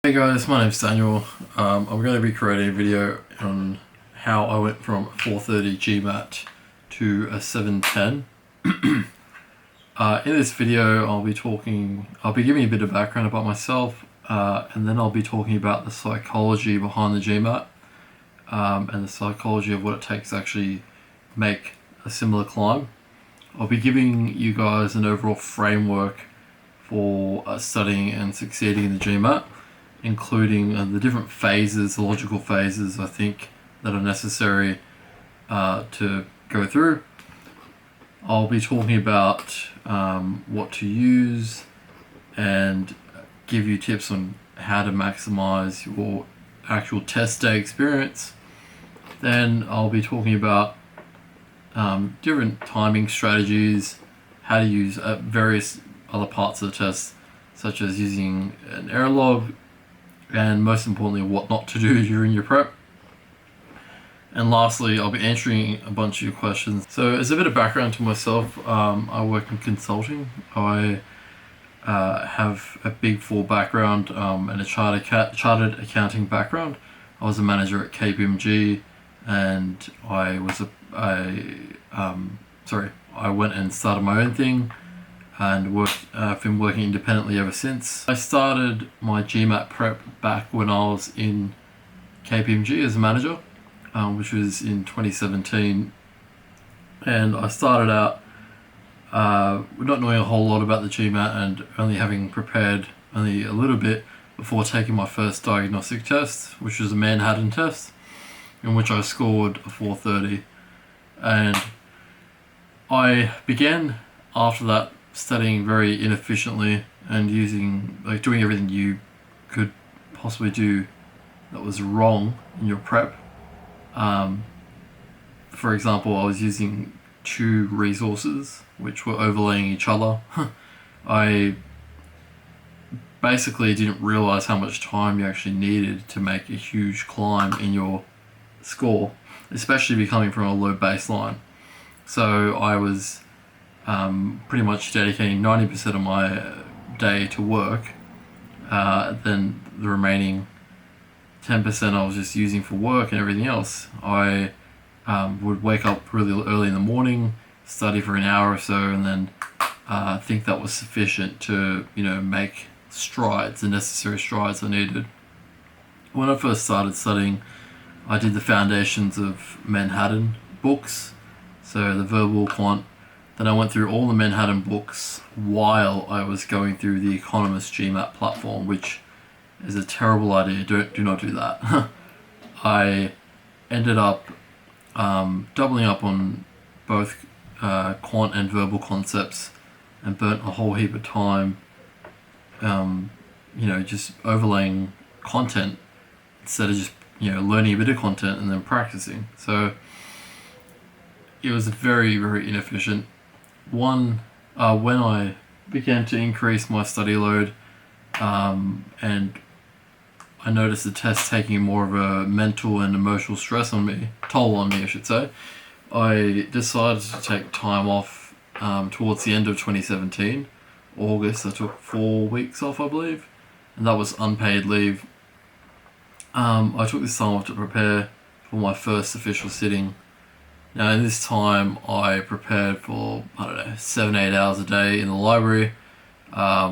Hey guys, my name's Daniel. I'm going to be creating a video on how I went from 430 GMAT to a 710. In this video, I'll be giving a bit of background about myself, and then I'll be talking about the psychology behind the GMAT, and the psychology of what it takes to actually make a similar climb. I'll be giving you guys an overall framework for studying and succeeding in the GMAT, including the different phases, the logical phases, I think, that are necessary to go through. I'll be talking about what to use and give you tips on how to maximize your actual test day experience. Then I'll be talking about different timing strategies, how to use various other parts of the test, such as using an error log, and most importantly, what not to do during your prep. And lastly, I'll be answering a bunch of your questions. So as a bit of background to myself, I work in consulting. I have a Big Four background and a chartered accounting background. I was a manager at KPMG, and I went and started my own thing and I've been working independently ever since. I started my GMAT prep back when I was in KPMG as a manager, which was in 2017. And I started out not knowing a whole lot about the GMAT and only having prepared only a little bit before taking my first diagnostic test, which was a Manhattan test, in which I scored a 430. And I began after that studying very inefficiently and doing everything you could possibly do that was wrong in your prep. For example, I was using two resources which were overlaying each other. I basically didn't realize how much time you actually needed to make a huge climb in your score, especially if you're coming from a low baseline. So I was pretty much dedicating 90% of my day to work. Then the remaining 10% I was just using for work and everything else. I would wake up really early in the morning, study for an hour or so, and then think that was sufficient to make the necessary strides I needed. When I first started studying, I did the foundations of Manhattan books, so the verbal quant. Then I went through all the Manhattan books while I was going through the Economist GMAT platform, which is a terrible idea. Do not do that. I ended up doubling up on both quant and verbal concepts and burnt a whole heap of time just overlaying content instead of just learning a bit of content and then practicing. So it was very, very inefficient. When I began to increase my study load, and I noticed the test taking more of a mental and emotional toll on me, I should say, I decided to take time off towards the end of 2017. August, I took 4 weeks off, I believe, and that was unpaid leave. I took this time off to prepare for my first official sitting. Now, in this time, I prepared for, 7-8 hours a day in the library. I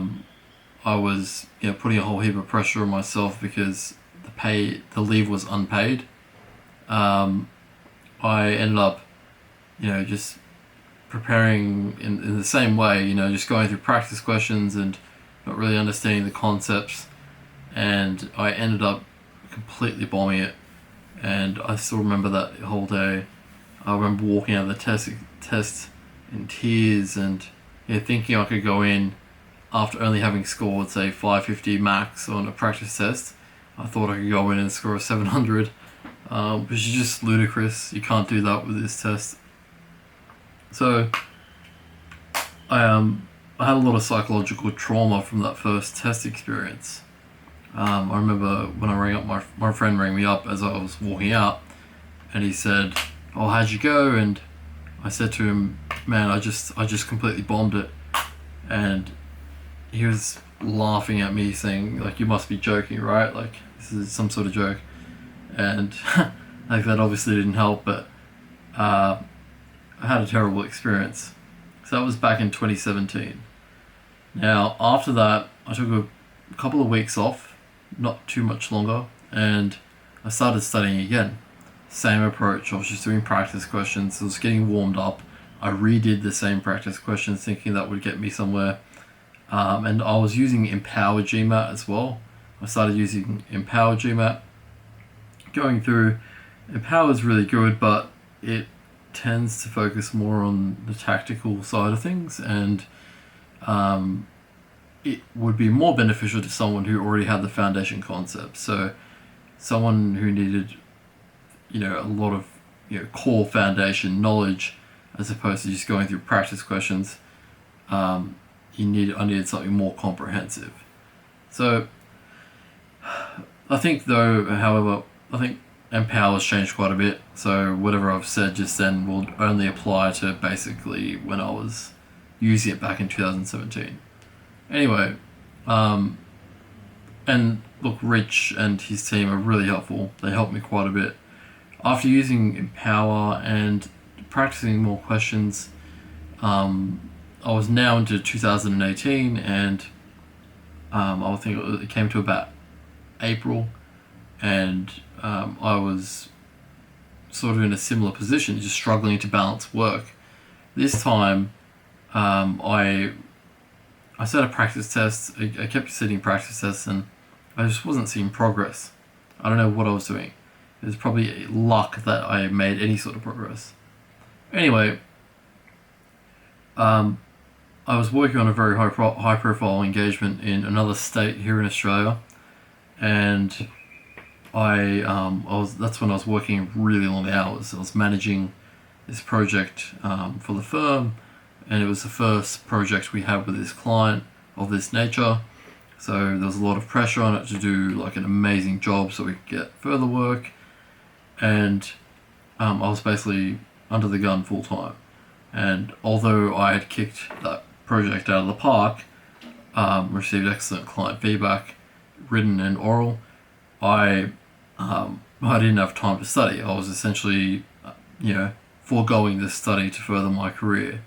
was, putting a whole heap of pressure on myself because the leave was unpaid. I ended up, just preparing in the same way, just going through practice questions and not really understanding the concepts. And I ended up completely bombing it. And I still remember that whole day. I remember walking out of the test in tears and thinking I could go in after only having scored, say, 550 max on a practice test. I thought I could go in and score a 700, which is just ludicrous. You can't do that with this test. So I had a lot of psychological trauma from that first test experience. I remember when I rang up, my friend rang me up as I was walking out, and he said, "Oh, how'd you go?" And I said to him, "Man, I just completely bombed it." And he was laughing at me, saying like, "You must be joking, right? Like this is some sort of joke," and like that obviously didn't help. But I had a terrible experience. So that was back in 2017. Now after that, I took a couple of weeks off, not too much longer, and I started studying again. Same approach. I was just doing practice questions. I was getting warmed up. I redid the same practice questions, thinking that would get me somewhere. And I was using Empower GMAT as well. I started using Empower GMAT. Going through, Empower is really good, but it tends to focus more on the tactical side of things, and it would be more beneficial to someone who already had the foundation concepts. So someone who needed, a lot of, core foundation knowledge, as opposed to just going through practice questions. I needed something more comprehensive. So I think however, I think Empower's changed quite a bit. So whatever I've said just then will only apply to basically when I was using it back in 2017. Anyway, and look, Rich and his team are really helpful. They helped me quite a bit. After using Empower and practicing more questions, I was now into 2018, and I think it came to about April, and I was sort of in a similar position, just struggling to balance work. This time, I set a practice test. I kept setting practice tests, and I just wasn't seeing progress. I don't know what I was doing. It was probably luck that I made any sort of progress. Anyway, I was working on a very high profile engagement in another state here in Australia, and that's when I was working really long hours. I was managing this project for the firm, and it was the first project we had with this client of this nature. So there was a lot of pressure on it to do like an amazing job so we could get further work, and I was basically under the gun full time. And although I had kicked that project out of the park, received excellent client feedback, written and oral, I didn't have time to study. I was essentially, foregoing this study to further my career.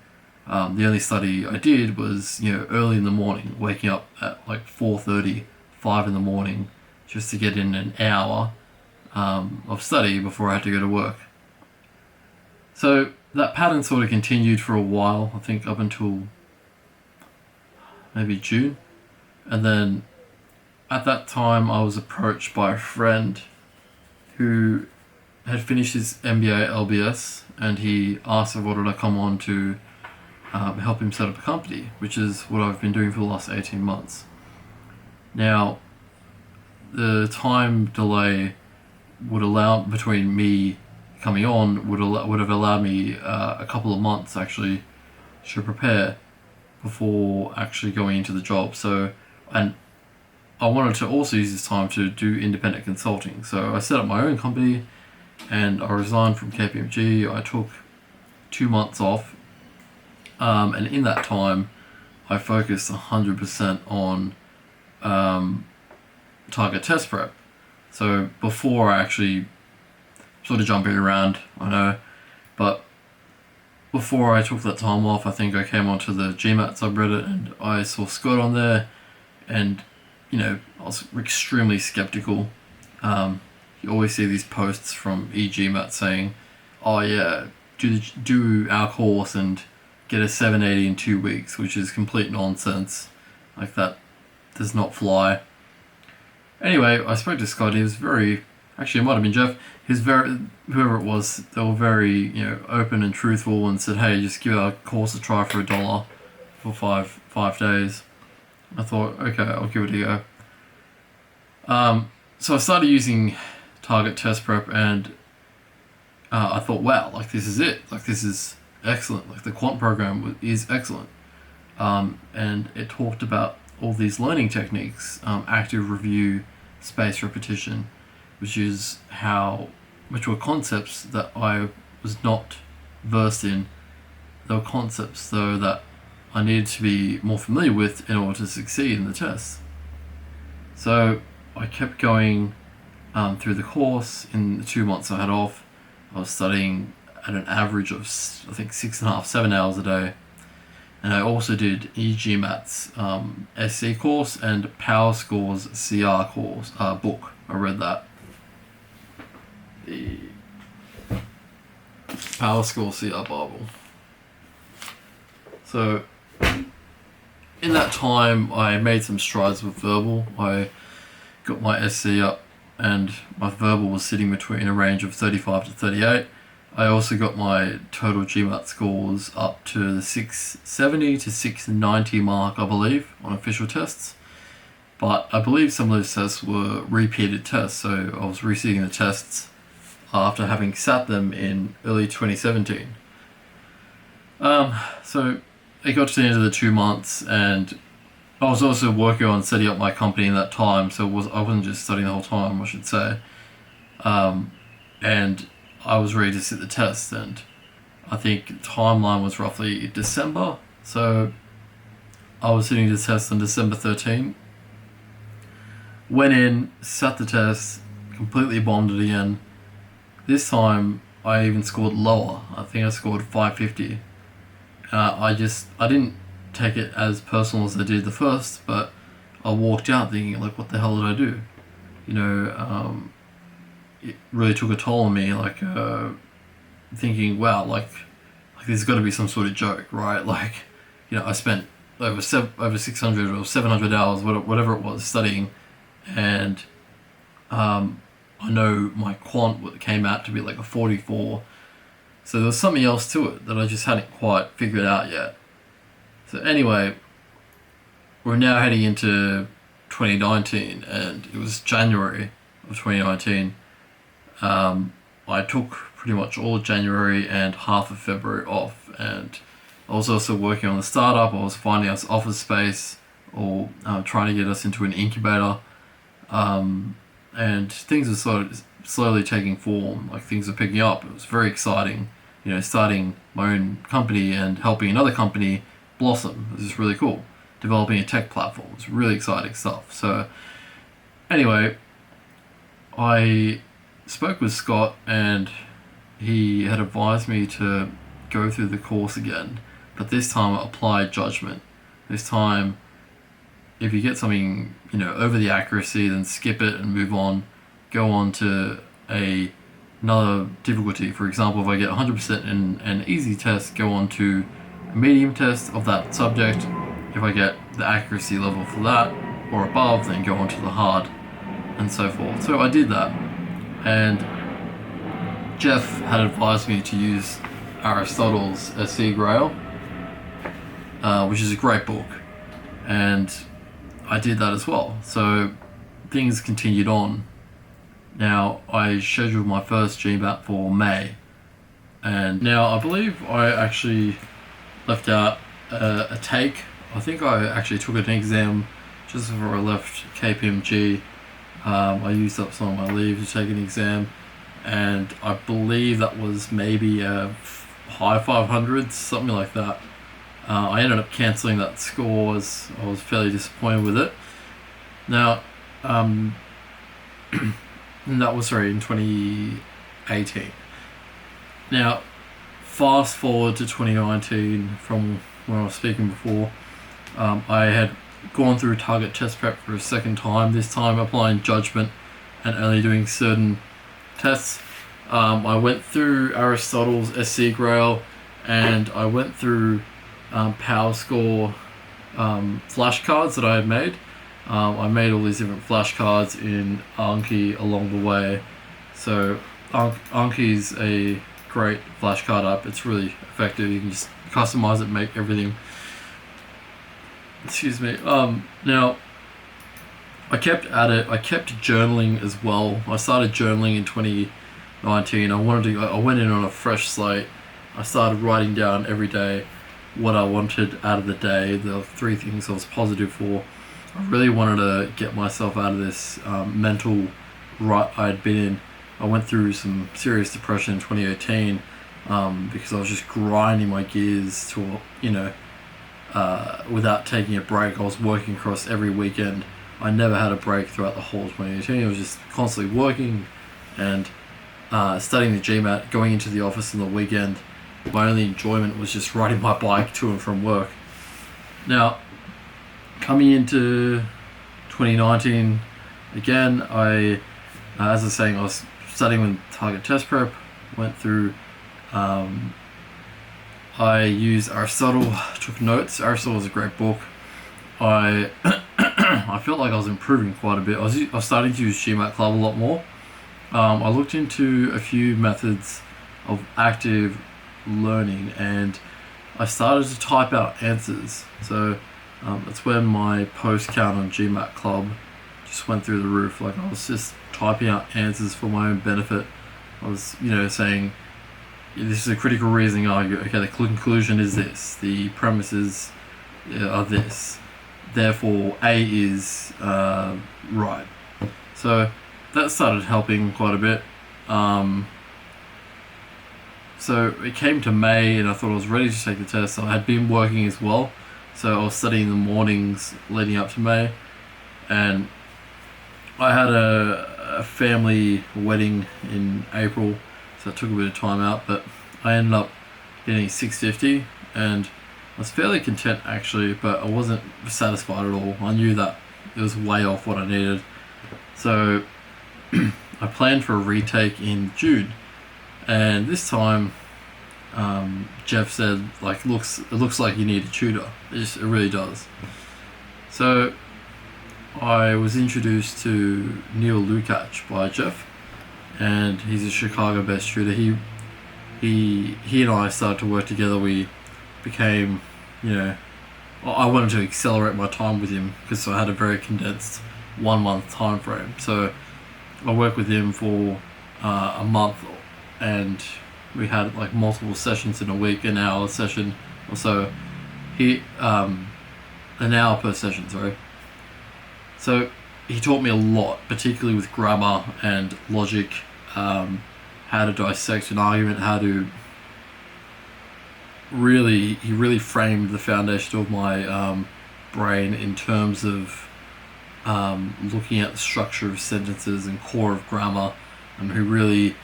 The only study I did was, early in the morning, waking up at like 4:30, 5 in the morning, just to get in an hour of study before I had to go to work. So that pattern sort of continued for a while, I think up until maybe June. And then at that time I was approached by a friend who had finished his MBA LBS, and he asked if I wanted to come on to help him set up a company, which is what I've been doing for the last 18 months. Now, the time delay would allow between me coming on would have allowed me a couple of months actually to prepare before actually going into the job. So, and I wanted to also use this time to do independent consulting. So I set up my own company, and I resigned from KPMG. I took 2 months off, and in that time I focused 100% on target test prep. So before I actually sort of jumping around, I know, but before I took that time off, I think I came onto the GMAT subreddit and I saw Scott on there, and I was extremely skeptical. You always see these posts from eGMAT saying, "Oh yeah, do our course and get a 780 in 2 weeks," which is complete nonsense. Like, that does not fly. Anyway, I spoke to Scott. He was actually, it might have been Jeff. Whoever it was, they were very, open and truthful, and said, "Hey, just give our course a try for $1 for five days." I thought, okay, I'll give it a go. So I started using target test prep, and I thought, wow, like, this is it. Like, this is excellent. Like, the quant program is excellent. And it talked about all these learning techniques, active review, spaced repetition, which were concepts that I was not versed in. They were concepts, though, that I needed to be more familiar with in order to succeed in the test. So I kept going through the course. In the 2 months I had off, I was studying at an average of, I think, 6.5, 7 hours a day. And I also did GMAT's SC course and Power Score's CR course book. I read that. The Power Score CR Bible. So in that time, I made some strides with verbal. I got my SC up, and my verbal was sitting between a range of 35 to 38. I also got my total GMAT scores up to the 670 to 690 mark, I believe, on official tests. But I believe some of those tests were repeated tests, so I was resitting the tests after having sat them in early 2017. So it got to the end of the 2 months, and I was also working on setting up my company in that time, so I wasn't just studying the whole time, I should say. And I was ready to sit the test, and I think the timeline was roughly December, so I was sitting the test on December 13. Went in, sat the test, completely bombed it again. This time I even scored lower. I think I scored 550. I didn't take it as personal as I did the first, but I walked out thinking, like, what the hell did I do? It really took a toll on me, thinking, wow, like there's got to be some sort of joke, right? I spent over 600 or 700 hours, whatever it was, studying, and I know my quant came out to be like a 44, so there was something else to it that I just hadn't quite figured out yet. So anyway, we're now heading into 2019, and it was January of 2019. I took pretty much all of January and half of February off, and I was also working on the startup. I was finding us office space, or trying to get us into an incubator, and things were sort of slowly taking form. Like, things were picking up. It was very exciting, starting my own company and helping another company blossom. It was just really cool. Developing a tech platform. It was really exciting stuff. So anyway, I spoke with Scott, and he had advised me to go through the course again, but this time apply judgment. This time, if you get something, over the accuracy, then skip it and move on. Go on to another difficulty. For example, if I get 100% in an easy test, go on to a medium test of that subject. If I get the accuracy level for that or above, then go on to the hard, and so forth. So I did that. And Jeff had advised me to use Aristotle's SC Grail, which is a great book, and I did that as well. So things continued on. Now I scheduled my first GMAT for May, and now I believe I actually left out a take. I think I actually took an exam just before I left KPMG. I used up some of my leave to take an exam, and I believe that was maybe a high 500s, something like that. I ended up cancelling that score as I was fairly disappointed with it. Now, and that was in 2018. Now, fast forward to 2019 from when I was speaking before. I had gone through target test prep for a second time, this time applying judgment and only doing certain tests. I went through Aristotle's SC Grail, and I went through Power Score flashcards that I had made. I made all these different flashcards in Anki along the way. So Anki's a great flashcard app. It's really effective. You can just customize it, make everything. Excuse me. Now, I kept at it. I kept journaling as well. I started journaling in 2019. I went in on a fresh slate. I started writing down every day what I wanted out of the day, the 3 things I was positive for. I really wanted to get myself out of this mental rut I'd been in. I went through some serious depression in 2018 because I was just grinding my gears to, without taking a break. I was working across every weekend. I never had a break throughout the whole 2018. I was just constantly working and studying the GMAT, going into the office on the weekend. My only enjoyment was just riding my bike to and from work. Now, coming into 2019, again, as I was saying, I was studying with Target Test Prep, went through, I used Aristotle, took notes. Aristotle was a great book. I felt like I was improving quite a bit. I was starting to use GMAT Club a lot more. I looked into a few methods of active learning, and I started to type out answers. So that's when my post count on GMAT Club just went through the roof. Like, I was just typing out answers for my own benefit. I was, saying, this is a critical reasoning argument. Okay, the conclusion is this. The premises are this. Therefore, A is right. So that started helping quite a bit. So it came to May, and I thought I was ready to take the test. So I had been working as well. So I was studying in the mornings leading up to May. And I had a family wedding in April, so I took a bit of time out, but I ended up getting 650, and I was fairly content actually, but I wasn't satisfied at all. I knew that it was way off what I needed. So I planned for a retake in June, and this time Jeff said, like, it looks like you need a tutor. It really does. So I was introduced to Neil Lukács by Jeff, and he's a Chicago-based tutor. He and I started to work together. We became, I wanted to accelerate my time with him because I had a very condensed 1 month time frame. So I worked with him for a month, and we had like multiple sessions in a week, an hour session or so. An hour per session, sorry. So he taught me a lot, particularly with grammar and logic, how to dissect an argument, he really framed the foundation of my brain in terms of looking at the structure of sentences and core of grammar, and he really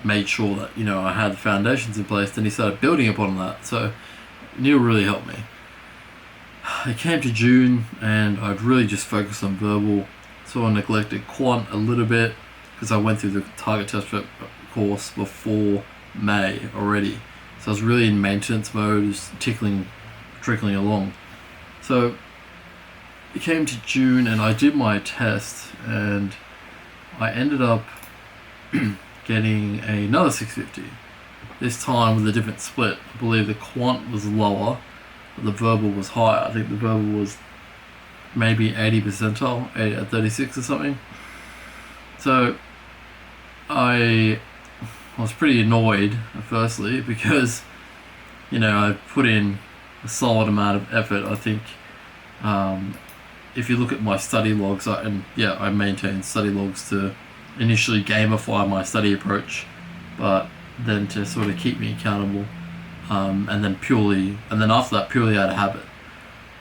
made sure that, I had the foundations in place. Then he started building upon that. So Neil really helped me. It came to June, and I'd really just focused on verbal. So I neglected quant a little bit because I went through the Target Test Prep course before May already. So I was really in maintenance mode, just trickling along. So it came to June, and I did my test, and I ended up getting another 650. This time with a different split. I believe the quant was lower, the verbal was higher. I think the verbal was maybe 80 percentile, 36 or something. So I was pretty annoyed, firstly, because, I put in a solid amount of effort. I think if you look at my study logs, I maintain study logs to initially gamify my study approach, but then to sort of keep me accountable. And then after that, purely out of habit.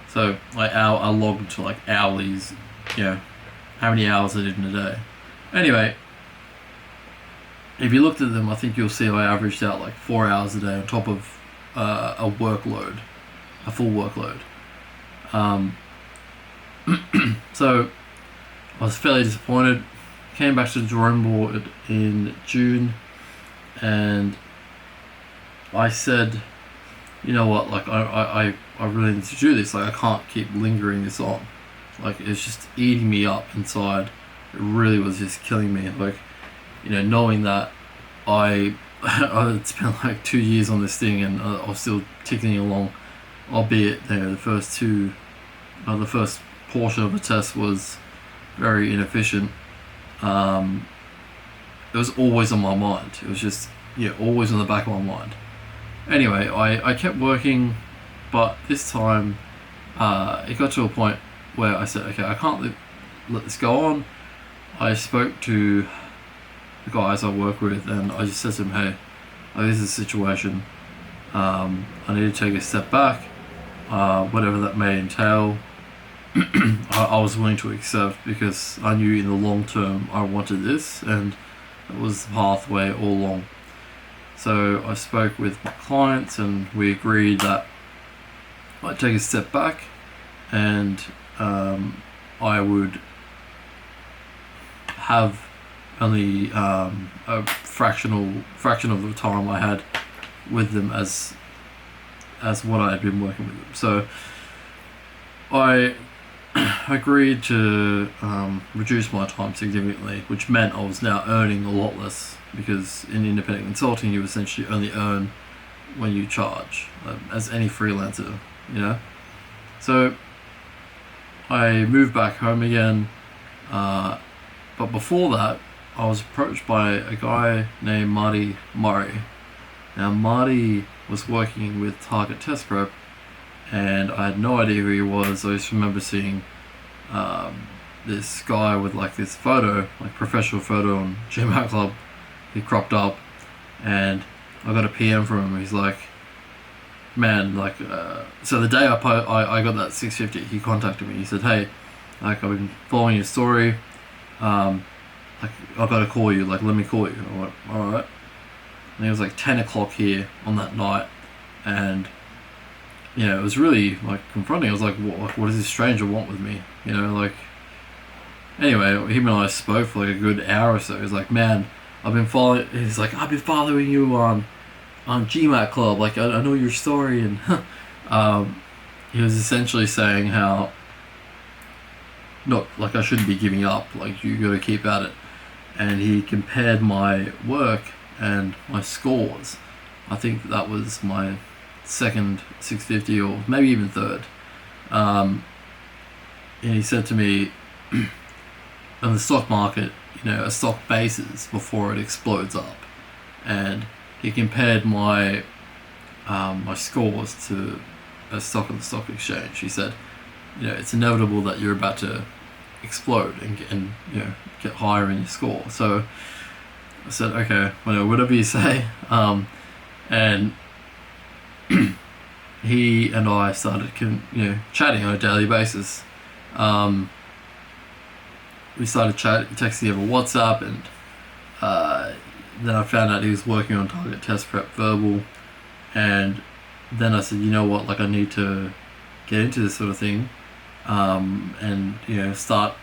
So I logged to like hourlies, how many hours I did in a day. Anyway, if you looked at them, I think you'll see I averaged out like 4 hours a day on top of a full workload. So I was fairly disappointed. Came back to the drawing board in June, and I said, you know what, like I really need to do this. Like, I can't keep lingering this on. Like, it's just eating me up inside. It really was just killing me. Like, knowing that I had spent like 2 years on this thing, and I was still ticking along, albeit the first portion of the test was very inefficient. It was always on my mind. It was just, always on the back of my mind. Anyway, I kept working, but this time it got to a point where I said, okay, I can't let this go on. I spoke to the guys I work with, and I just said to them, hey, this is a situation. I need to take a step back. whatever that may entail, I was willing to accept, because I knew in the long term I wanted this, and it was the pathway all along. So I spoke with my clients and we agreed that I'd take a step back, and I would have only a fraction of the time I had with them as what I had been working with them. So I agreed to reduce my time significantly, which meant I was now earning a lot less, because in independent consulting you essentially only earn when you charge, as any freelancer, you know. So I moved back home again, but before that I was approached by a guy named Marty. Now Marty was working with Target Test Prep, and I had no idea who he was. I just remember seeing this guy with like this photo, like professional photo on GMAT Club. He cropped up, and I got a PM from him. He's like, man, like, so the day I got that 650, he contacted me. He said, hey, like, I've been following your story. Like, I've got to call you. Like, let me call you. I went, all right. And it was like 10 o'clock here on that night, and you know, it was really like confronting. I was like, what does this stranger want with me? You know, like, anyway, him and I spoke for like a good hour or so. He's like, man, I've been following you on GMAT Club. Like, I know your story. And he was essentially saying how, not like I shouldn't be giving up, like you got to keep at it. And he compared my work and my scores. I think that was my second 650, or maybe even third. And he said to me, on the stock market, you know, a stock bases before it explodes up, and he compared my my scores to a stock on the stock exchange. He said, you know, it's inevitable that you're about to explode and you know, get higher in your score. So I said, okay, whatever you say. And he and I started, chatting on a daily basis. We started texting over WhatsApp, and then I found out he was working on Target Test Prep Verbal, and then I said, you know what, like, I need to get into this sort of thing, and you know, start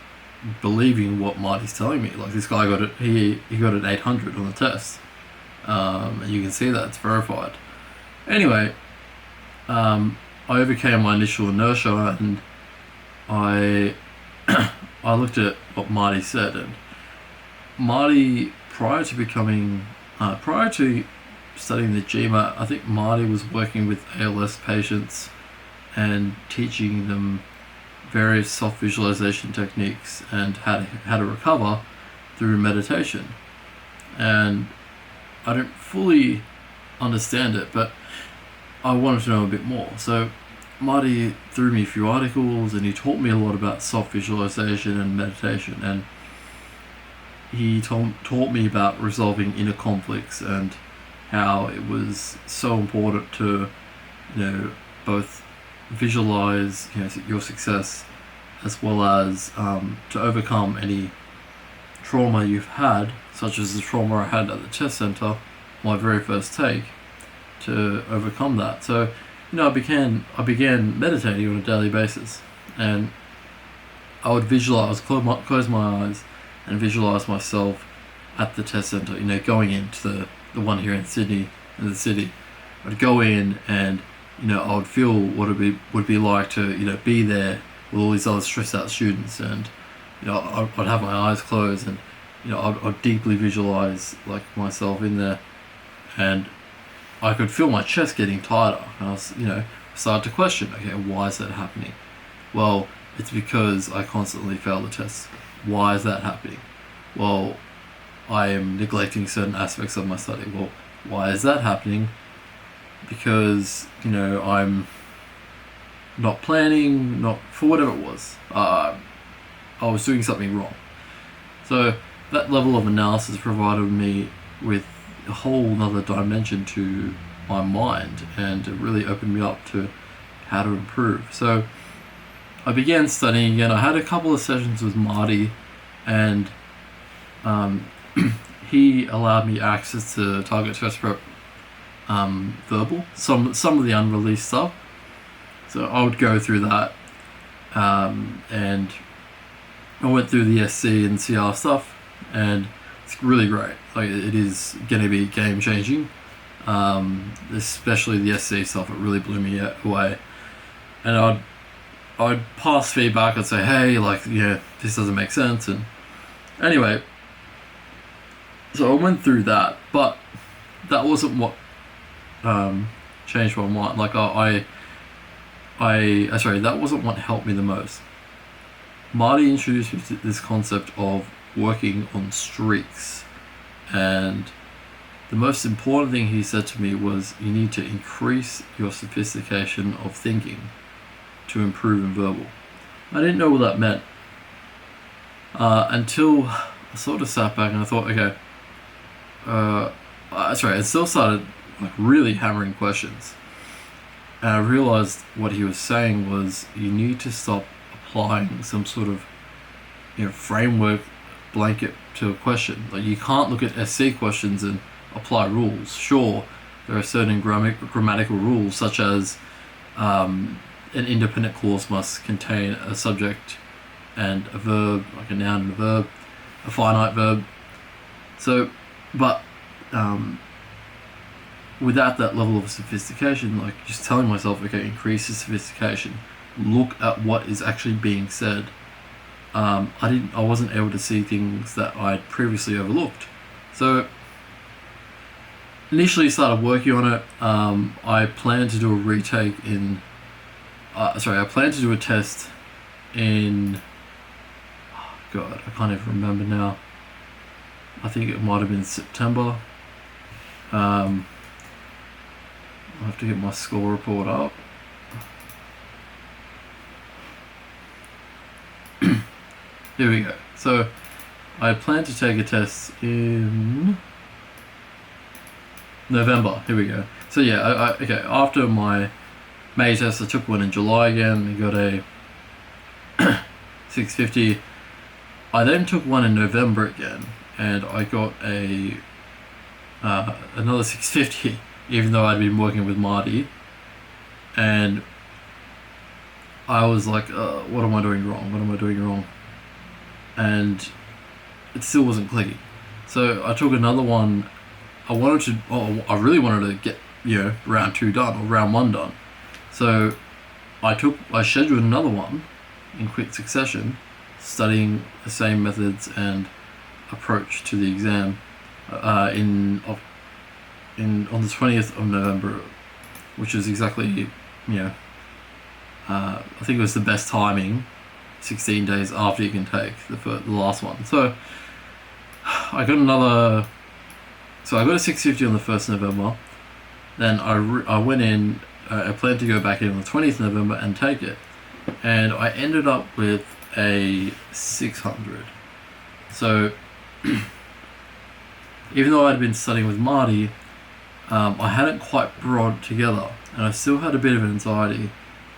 believing what Marty's telling me. Like, this guy got it, he got an 800 on the test, and you can see that it's verified. Anyway, I overcame my initial inertia, and I looked at what Marty said, and Marty, prior to studying the GMAT, I think Marty was working with ALS patients and teaching them various soft visualization techniques and how to recover through meditation. And I don't fully understand it, but I wanted to know a bit more. So Marty threw me a few articles, and he taught me a lot about soft visualization and meditation, and he taught me about resolving inner conflicts and how it was so important to, you know, both visualize, you know, your success, as well as to overcome any trauma you've had, such as the trauma I had at the test center, my very first take, to overcome that. So, you know, I began meditating on a daily basis, and I would close my eyes and visualize myself at the test center, you know, going into the one here in Sydney, in the city. I'd go in, and, you know, I would feel what it would be like to, you know, be there with all these other stressed out students, and, you know, I'd have my eyes closed, and, you know, I'd deeply visualize, like, myself in there, and I could feel my chest getting tighter, and I was, you know, started to question, okay, why is that happening? Well, it's because I constantly fail the tests. Why is that happening? Well, I am neglecting certain aspects of my study. Well, why is that happening? Because, you know, I'm not planning, not for whatever it was. I was doing something wrong. So that level of analysis provided me with a whole nother dimension to my mind, and it really opened me up to how to improve. So I began studying again. I had a couple of sessions with Marty, and he allowed me access to target test prep verbal, some of the unreleased stuff. So I would go through that, and I went through the SC and CR stuff, and it's really great. Like, it is going to be game changing, especially the SC stuff. It really blew me away, and I'd pass feedback. I'd say, hey, like, yeah, this doesn't make sense. And anyway, so I went through that, but that wasn't what changed my mind. Like, that wasn't what helped me the most. Marty introduced me to this concept of working on streaks, and the most important thing he said to me was, you need to increase your sophistication of thinking to improve in verbal. I didn't know what that meant until I sort of sat back and I thought, okay, I still started like really hammering questions, and I realized what he was saying was, you need to stop applying some sort of, framework blanket to a question. Like, you can't look at SC questions and apply rules. Sure, there are certain grammatical rules, such as an independent clause must contain a subject and a verb, like a noun and a verb, a finite verb. So, but without that level of sophistication, like just telling myself, okay, increase the sophistication, look at what is actually being said. I wasn't able to see things that I'd previously overlooked. So initially started working on it. I planned to do a retake in, I planned to do a test in, oh God, I can't even remember now. I think it might have been September. I'll have to get my score report up. Here we go. So I plan to take a test in November. Here we go. So yeah, okay. After my May test, I took one in July again and got a 650. I then took one in November again, and I got a another 650, even though I'd been working with Marty. And I was like, what am I doing wrong? What am I doing wrong? And it still wasn't clicking. So I took another one. I really wanted to get, round 2 done, or round 1 done. So I scheduled another one in quick succession, studying the same methods and approach to the exam on the 20th of November, which is exactly, I think it was the best timing, 16 days after you can take the last one. So I got a 650 on the 1st of November. Then I went in, I planned to go back in on the 20th of November and take it. And I ended up with a 600. So even though I'd been studying with Marty, I hadn't quite brought together, and I still had a bit of anxiety,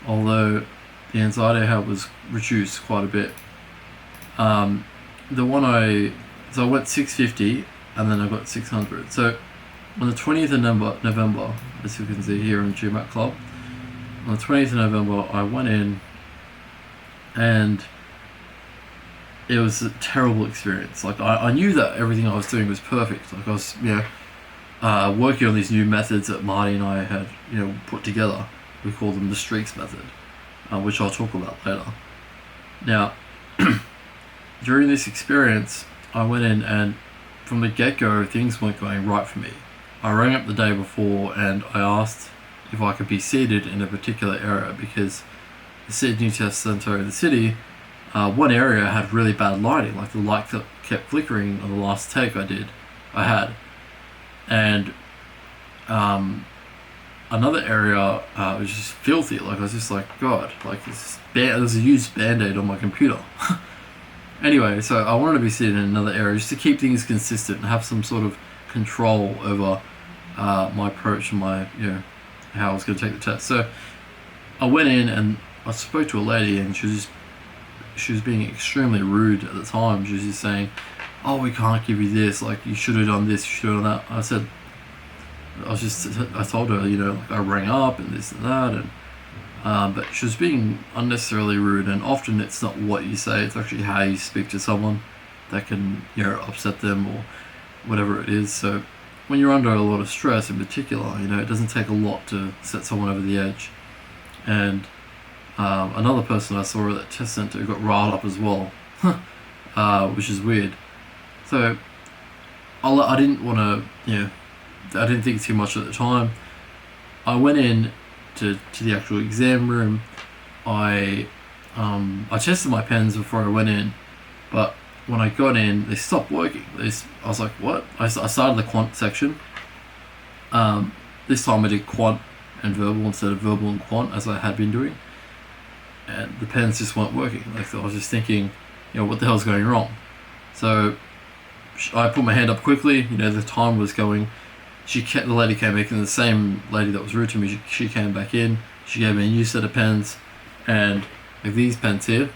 although the anxiety I had was reduced quite a bit. I went 650 and then I got 600. So on the 20th of November, as you can see here in the GMAT Club, on the 20th of November, I went in, and it was a terrible experience. Like, I knew that everything I was doing was perfect. Like, I was, working on these new methods that Marty and I had, put together. We call them the streaks method, which I'll talk about later. Now, during this experience, I went in, and from the get-go, things weren't going right for me. I rang up the day before and I asked if I could be seated in a particular area, because the Sydney Test Centre in the city, one area had really bad lighting, like the light kept flickering on the last take I had. And another area was just filthy. Like, I was just like, God, like there's a used Band-Aid on my computer. Anyway, so I wanted to be seated in another area just to keep things consistent and have some sort of control over my approach and my, how I was going to take the test. So I went in and I spoke to a lady, and she was being extremely rude at the time. She was just saying, "Oh, we can't give you this. Like, you should have done this. You should have done that." I told her, like, I rang up and this and that, and but she was being unnecessarily rude. And often it's not what you say; it's actually how you speak to someone that can, upset them or whatever it is. So when you're under a lot of stress, in particular, it doesn't take a lot to set someone over the edge. And another person I saw at that test center got riled up as well, which is weird. So I didn't want to, I didn't think too much at the time. I went in to the actual exam room. I tested my pens before I went in, but when I got in, they stopped working. I was like, what? I started the quant section. This time I did quant and verbal instead of verbal and quant, as I had been doing. And the pens just weren't working. Like, I was just thinking, what the hell's going wrong? So I put my hand up quickly. The time was going. The lady came back in, the same lady that was rude to me. She came back in. She gave me a new set of pens, and like these pens here.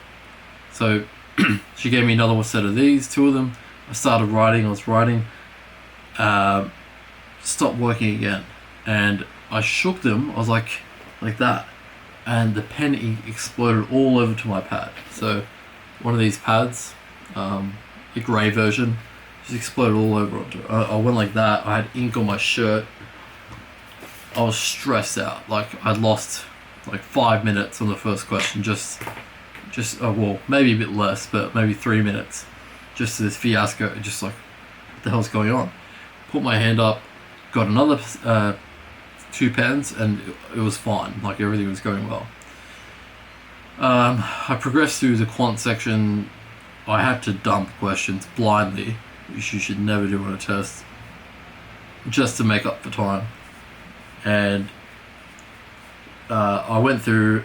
So she gave me another set of these, two of them. I started writing. I was writing. Stopped working again, and I shook them. I was like that, and the pen exploded all over to my pad. So one of these pads, the grey version, just exploded all over onto it. I went like that. I had ink on my shirt. I was stressed out. Like, I'd lost like 5 minutes on the first question. Well, maybe a bit less, but maybe 3 minutes. Just to this fiasco. Just like, what the hell's going on? Put my hand up, got another 2 pens, and it was fine. Like, everything was going well. I progressed through the quant section. I had to dump questions blindly, which you should never do on a test, just to make up for time. And I went through.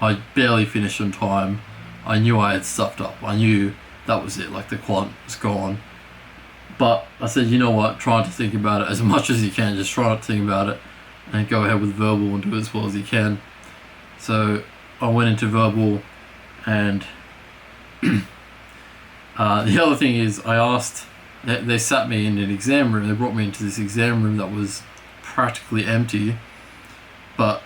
I barely finished on time. I knew I had stuffed up. I knew that was it. Like, the quant was gone. But I said, you know what? Try to think about it as much as you can. Just try not to think about it, and go ahead with verbal and do it as well as you can. So I went into verbal, and the other thing is, I asked. They sat me in an exam room. They brought me into this exam room that was practically empty, but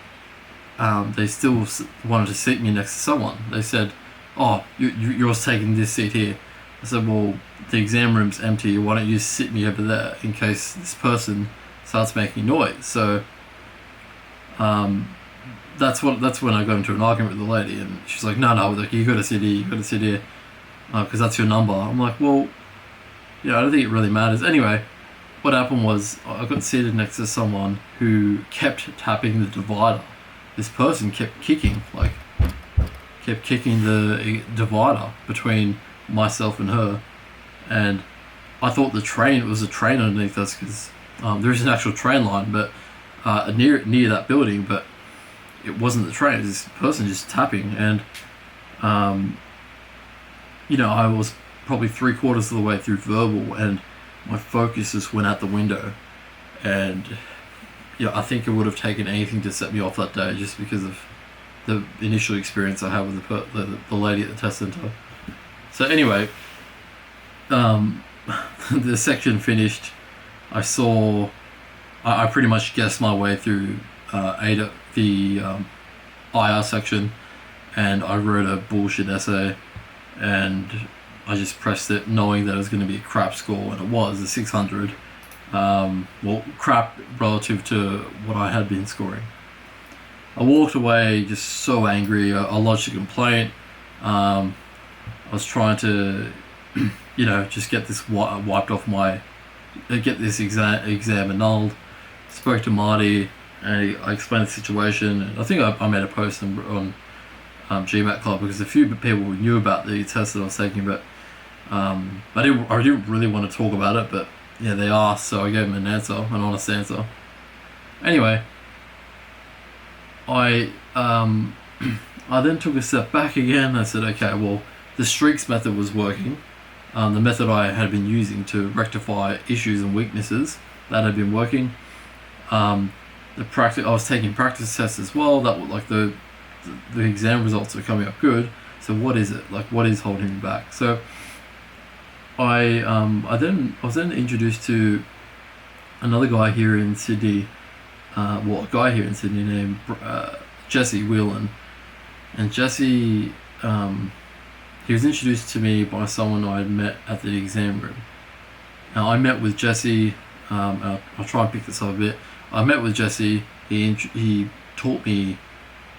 they still wanted to seat me next to someone. They said, "Oh, you're taking this seat here." I said, "Well, the exam room's empty. Why don't you sit me over there in case this person starts making noise?" So that's when I got into an argument with the lady, and she's like, "No, like, you got to sit here, because that's your number." I'm like, "Well, I don't think it really matters." Anyway, what happened was I got seated next to someone who kept tapping the divider. This person kept kicking the divider between myself and her, and I thought it was a train underneath us, because there is an actual train line, but near that building, but it wasn't the train. It was this person just tapping, and I was probably 3/4 of the way through verbal, and my focus just went out the window, and I think it would have taken anything to set me off that day, just because of the initial experience I had with the lady at the test center. So anyway, the section finished. I pretty much guessed my way through the IR section, and I wrote a bullshit essay, and I just pressed it knowing that it was going to be a crap score, and it was a 600. Well, crap relative to what I had been scoring. I walked away just so angry. I lodged a complaint. I was trying to, just get this wiped off get this exam annulled. Spoke to Marty, and I explained the situation. And I think I made a post on GMAT Club, because a few people knew about the test that I was taking, but I didn't really want to talk about it, but yeah, they asked, so I gave them an honest answer. Anyway, I then took a step back again. I said, okay, well, the streaks method was working. The method I had been using to rectify issues and weaknesses, that had been working. I was taking practice tests as well. That were like the exam results are coming up good. So what is it? Like, what is holding me back? So I was then introduced to another guy here in Sydney. A guy here in Sydney named Jesse Whelan, and Jesse. He was introduced to me by someone I had met at the exam room. Now I met with Jesse. I'll try and pick this up a bit. I met with Jesse. He taught me.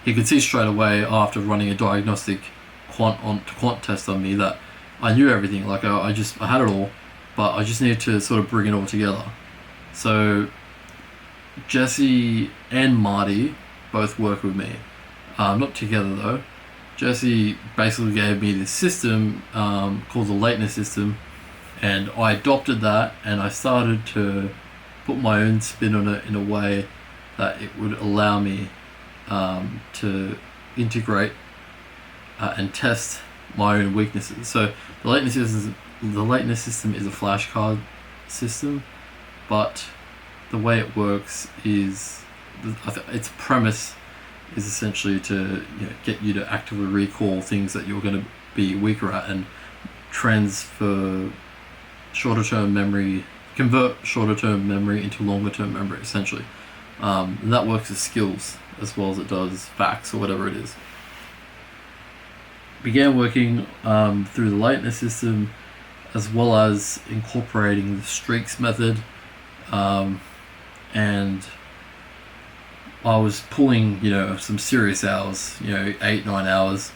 He could see straight away after running a diagnostic quant test on me that I knew everything. Like I had it all, but I just needed to sort of bring it all together. So Jesse and Marty both work with me. Not together though. Jesse basically gave me this system called the lateness system, and I adopted that, and I started to put my own spin on it in a way that it would allow me to integrate and test my own weaknesses. So the lateness system is a flashcard system, but the way it works is its premise is essentially to get you to actively recall things that you're going to be weaker at and convert shorter term memory into longer term memory essentially. And that works as skills as well as it does facts or whatever it is. Began working through the lateness system as well as incorporating the streaks method, and I was pulling, some serious hours, 8-9 hours.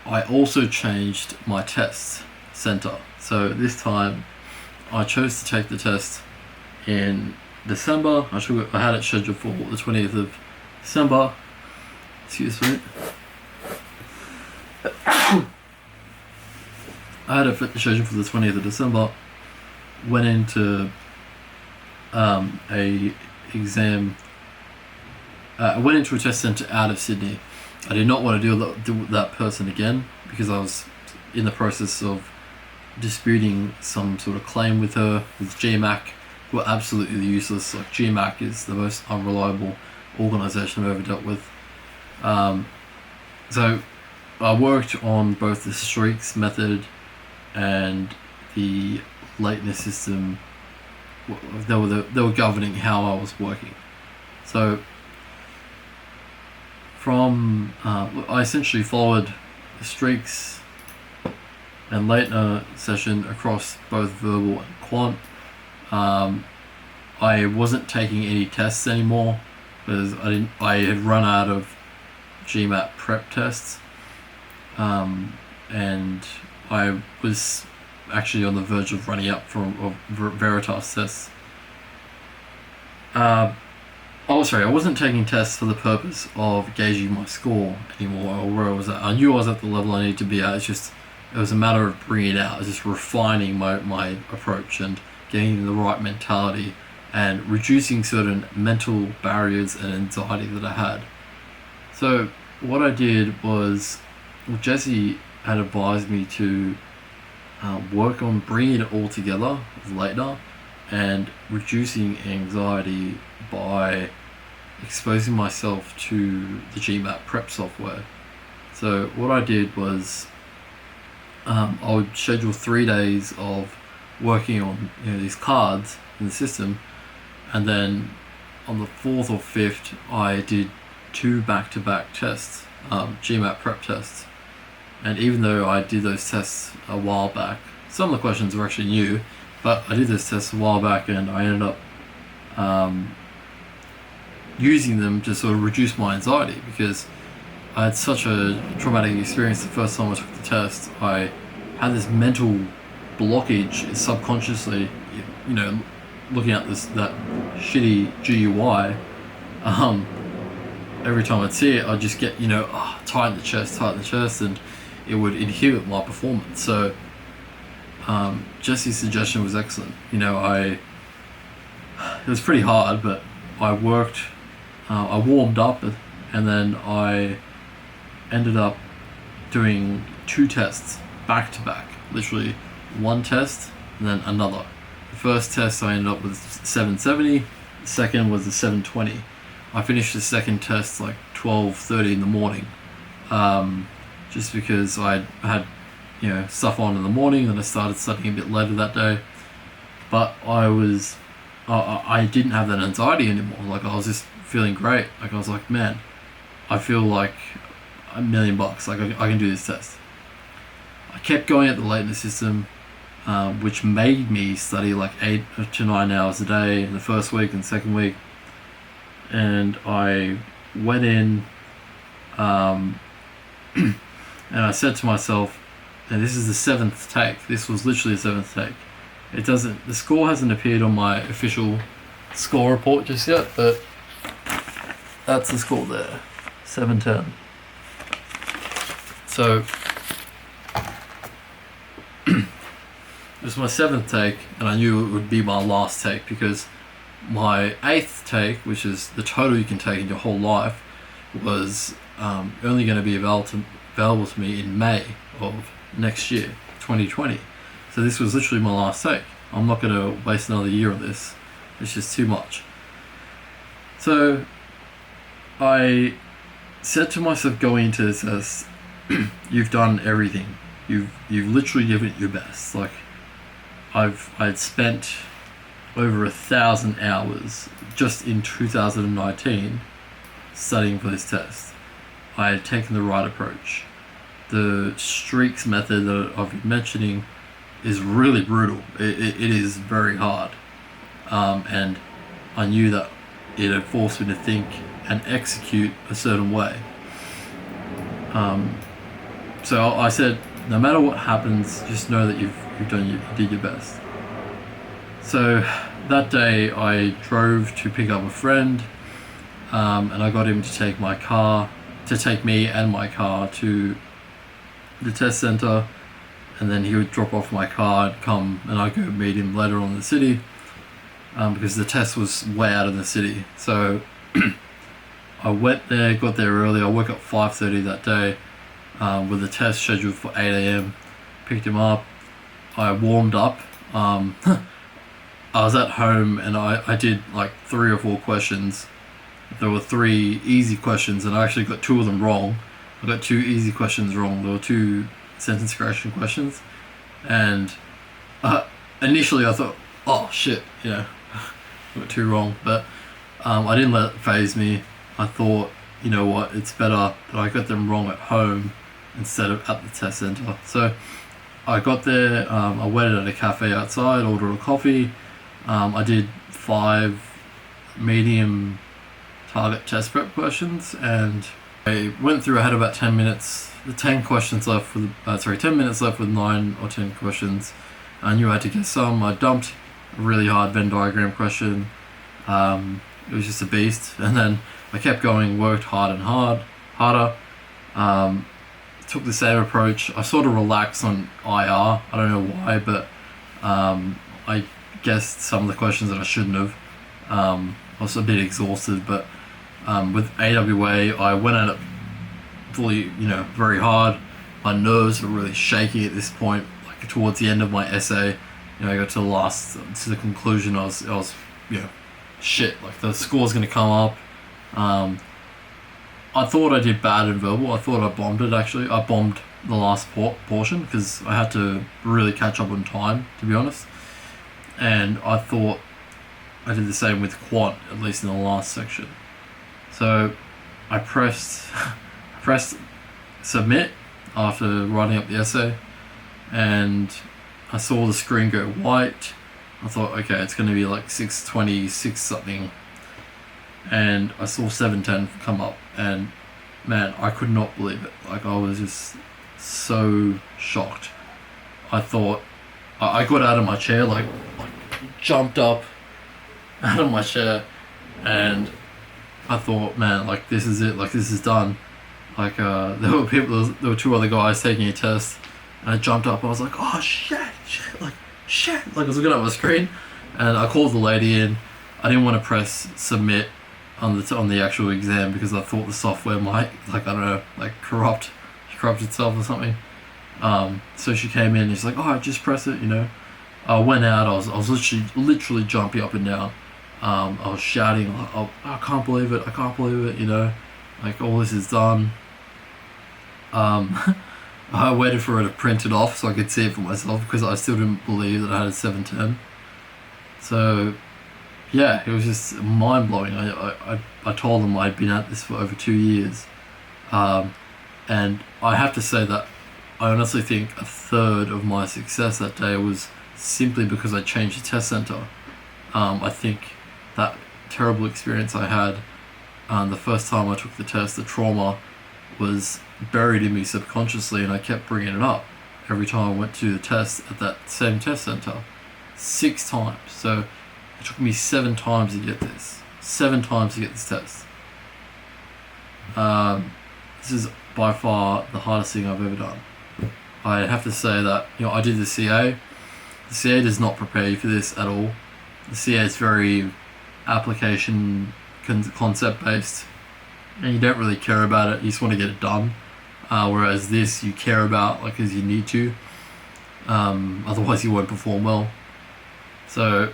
I also changed my test center. So this time I chose to take the test in December. I had it scheduled for the 20th of December. Excuse me. I had it scheduled for the 20th of December. Went into I went into a test centre out of Sydney. I did not want to deal with that person again because I was in the process of disputing some sort of claim with her, with GMAT, who are absolutely useless. Like, GMAT is the most unreliable organisation I've ever dealt with. So I worked on both the streaks method and the lateness system. They were governing how I was working. So I essentially followed the streaks and latener session across both verbal and quant. I wasn't taking any tests anymore because I had run out of GMAT prep tests, and I was actually on the verge of running out of Veritas tests. I wasn't taking tests for the purpose of gauging my score anymore or where I was at. I knew I was at the level I needed to be at. It was a matter of bringing it out. It was just refining my approach and getting the right mentality and reducing certain mental barriers and anxiety that I had. So what I did was, Jesse had advised me to work on bringing it all together later and reducing anxiety by exposing myself to the GMAT prep software. So what I did was I would schedule 3 days of working on these cards in the system, and then on the 4th or 5th I did 2 back-to-back tests, GMAT prep tests. And even though I did those tests a while back, some of the questions were actually new, but I did those tests a while back and I ended up using them to sort of reduce my anxiety because I had such a traumatic experience the first time I took the test. I had this mental blockage subconsciously, looking at that shitty GUI. Every time I'd see it, I'd just get, tighten the chest, and it would inhibit my performance. So Jesse's suggestion was excellent. It was pretty hard, but I worked, I warmed up, and then I ended up doing 2 tests back to back, literally one test and then another. The first test I ended up with 770, the second was the 720. I finished the second test like 12:30 in the morning, just because I had stuff on in the morning, and I started studying a bit later that day. But I didn't have that anxiety anymore. Like, I was just feeling great. Like, I was like, man, I feel like $1,000,000. Like, I can do this test. I kept going at the lateness system, which made me study like 8 to 9 hours a day in the first week and second week. And I went in, and I said to myself, and this is the 7th take. This was literally the 7th take. The score hasn't appeared on my official score report just yet, but that's the score there, 710. So it was my 7th take, and I knew it would be my last take, because my 8th take, which is the total you can take in your whole life, was only going to be available to me in May of next year, 2020. So this was literally my last take. I'm not going to waste another year on this. It's just too much. So I said to myself going into this test, you've done everything. You've literally given it your best. Like, I'd spent over 1,000 hours just in 2019 studying for this test. I had taken the right approach. The streaks method that I've been mentioning is really brutal. It is very hard. And I knew that it had forced me to think and execute a certain way. So I said, no matter what happens, just know that you did your best. So that day I drove to pick up a friend, and I got him to take me and my car to the test center, and then he would drop off my car and come, and I'd go meet him later on in the city, because the test was way out of the city. So I went there, got there early. I woke up 5:30 that day, with the test scheduled for 8 a.m. Picked him up. I warmed up. I was at home, and I did like 3 or 4 questions. There were 3 easy questions, and I actually got 2 of them wrong. I got 2 easy questions wrong. There were 2 sentence correction questions, and initially I thought, oh shit, I got 2 wrong. But I didn't let it faze me. I thought, you know what, it's better that I got them wrong at home instead of at the test center. So I got there, I waited at a cafe outside, ordered a coffee. I did 5 medium target test prep questions, and I went through. I had about 10 minutes, 10 questions left with 10 minutes left with 9 or 10 questions. I knew I had to get some. I dumped a really hard Venn diagram question. It was just a beast, and then I kept going, worked harder. Took the same approach. I sort of relaxed on IR. I don't know why, but I guessed some of the questions that I shouldn't have. I was a bit exhausted, but with AWA, I went at it fully, very hard. My nerves were really shaky at this point. Like, towards the end of my essay, I got to the conclusion. I was, shit. Like, the score's gonna come up. I thought I did bad in verbal. I thought I bombed it, actually. I bombed the last portion because I had to really catch up on time, to be honest. And I thought I did the same with quant, at least in the last section. So I pressed submit after writing up the essay, and I saw the screen go white. I thought, okay, it's going to be like 6:26 something. And I saw 7:10 come up, and man, I could not believe it. Like, I was just so shocked. I thought, I got out of my chair, like jumped up out of my chair, and I thought, man, like, this is it, like, this is done. Like, there were 2 other guys taking a test, and I jumped up. I was like, oh shit, like I was looking at my screen, and I called the lady in. I didn't want to press submit on the actual exam because I thought the software might, like, I don't know, like corrupt itself or something. So she came in and she's like, oh, just press it, I went out. I was literally jumping up and down. I was shouting, like, oh, I can't believe it, I can't believe it, like all this is done. I waited for it to print it off so I could see it for myself because I still didn't believe that I had a 710. So yeah, it was just mind blowing. I told them I'd been at this for over 2 years, and I have to say that I honestly think a third of my success that day was simply because I changed the test center. I think that terrible experience I had the first time I took the test, the trauma was buried in me subconsciously, and I kept bringing it up every time I went to the test at that same test center. 6 times. So it took me 7 times to get this. 7 times to get this test. This is by far the hardest thing I've ever done. I have to say that, I did the CA. The CA does not prepare you for this at all. The CA is very application concept based, and you don't really care about it. You just want to get it done. Whereas this, you care about, like, because you need to. Otherwise, you won't perform well. So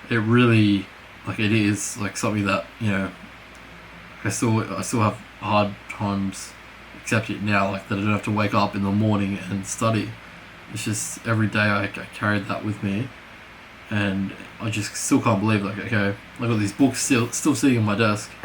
it really, like, it is like something that I still have hard times accepting it now. Like, that I don't have to wake up in the morning and study. It's just every day I carried that with me, and I just still can't believe, like, okay, I got these books still sitting on my desk.